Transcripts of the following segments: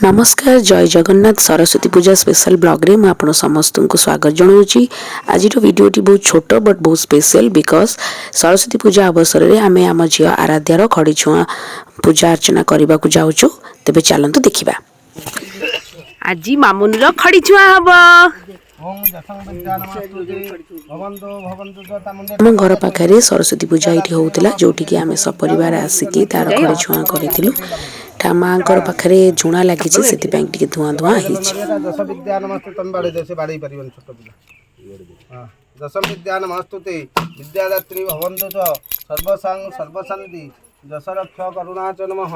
नमस्कार जय जगन्नाथ सरस्वती पूजा special blog रे आपण समस्त को स्वागत जनाऊँगी। आज वीडियोटी बहुत छोट बट बहुत स्पेशल बिकॉज सरस्वती पूजा अवसर में आम आम झी आराध्यार खड़ी छुआ पूजा अर्चना करने को जाऊँ। तेबे चलतु देखा आज मामुन खड़ी छुआ हम आम घर पाखे सरस्वती पूजा ये होता जोटि आम सपरिवार आसिकी तार खड़ी छुआ करूँ। माँ पाखे झुणा लगी से धुआं धुआं दशम विद्यानमस्तुते विद्यादात्री भवन्तु च सर्वसांग सर्वशान्ति जसरक्ष करुणा च नमः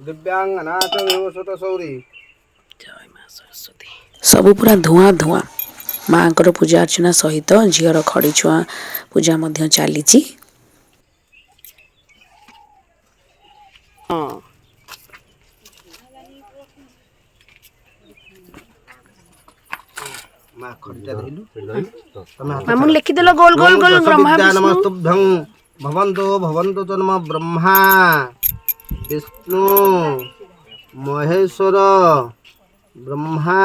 दिव्यांगनाथ विभूषित सौरी जय मां सरस्वती। सब पूरा धुआं धुआं माँ पूजा अर्चना सहित झीर खड़ी छुआ पूजा चली। मामुन लिखि देलो गोल गोल गोल ब्रह्मा नमस्तुभ्यं भवन्तु भवन्तु जन्म ब्रह्मा विष्णु महेश्वर ब्रह्मा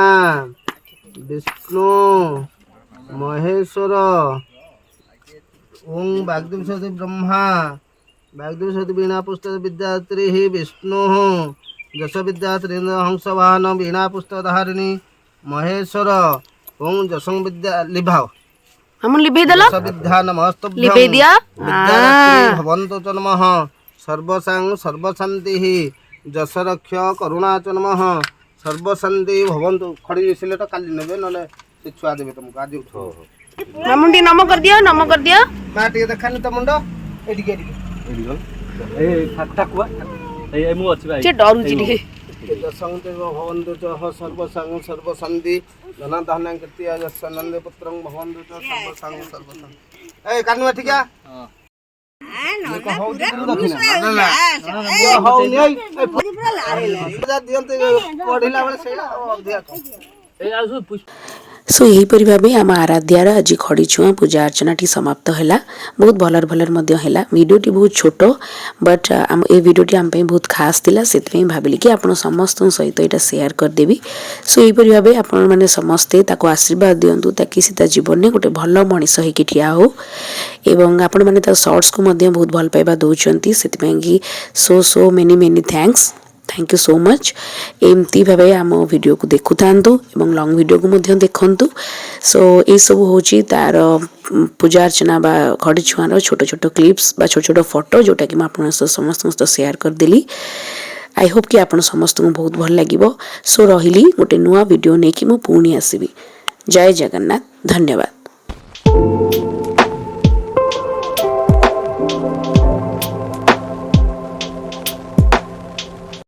विष्णु महेश्वर ओं वाग्देवी ब्रह्मा वाग्देवी वीणा पुस्तक विद्यात्री ही विष्णु जस विद्यात्री हंस वाहन वीणा पुस्तक धारिणी महेश्वर ओं जसं विद्या लिभाओ हम लिभे दला विद्या नमस्तुभ्यं लिभे दिया विद्यादात्री भवन्तु च नमः सर्वसांग सर्वशान्ति जस रक्ष करुणा च नमः सर्वशान्ति भवन्तु खड़ी सिलेट काली नेबे नले से छुआ देबे तुमको आज उठो मामुंडी नम कर दिया मा टिके देखानी त मुंडो एडी के ए ठाकुआ ए मु अछि भाई जे डरू जी टिके जसंते भवन्तु च सर्वसांग सर्वशान्ति धन धन कृत्या जसनंद पुत्रं भवन्तु च सर्वसांग सर्वशान्ति ए कानुआ ठिका हां ना पूरा हो नै पूरा दियंते पढिला बेले सेला अधिया ए आसु सो यहीपरि भाव आम आराध्यार आज खड़ी छुआ पूजा अर्चना टी समाप्त है। बहुत भलर है वीडियोटी बहुत छोट बट आम ए वीडियोटी आम बहुत खास थिला से भाविली कि आपण समस्त सहित यहाँ शेयर करदेवी। सो यहीपरि भाव आपण मैंने समस्ते ताको आशीर्वाद दिंतु ताकि सी जीवन में गोटे भल मनीष होकर ठिया हो एवं आपण मैंने शॉर्ट्स को बहुत भल पाइबा दौरान से so many thanks thank you so much. एमती भाव आम वीडियो को देखु था एवं लॉन्ग वीडियो को देखु। सो ये सब हूँ तार पूजा अर्चना बा खड़ी छुआर छोट छोट क्लिप्स बा छोट छोट फोटो जोटा कि मुझे समस्त शेयर करदेली। आई होप कि आप समस्त को बहुत भल लगे। सो रही गोटे नुआ वीडियो नहीं कि पुणी आसबि। जय जगन्नाथ धन्यवाद।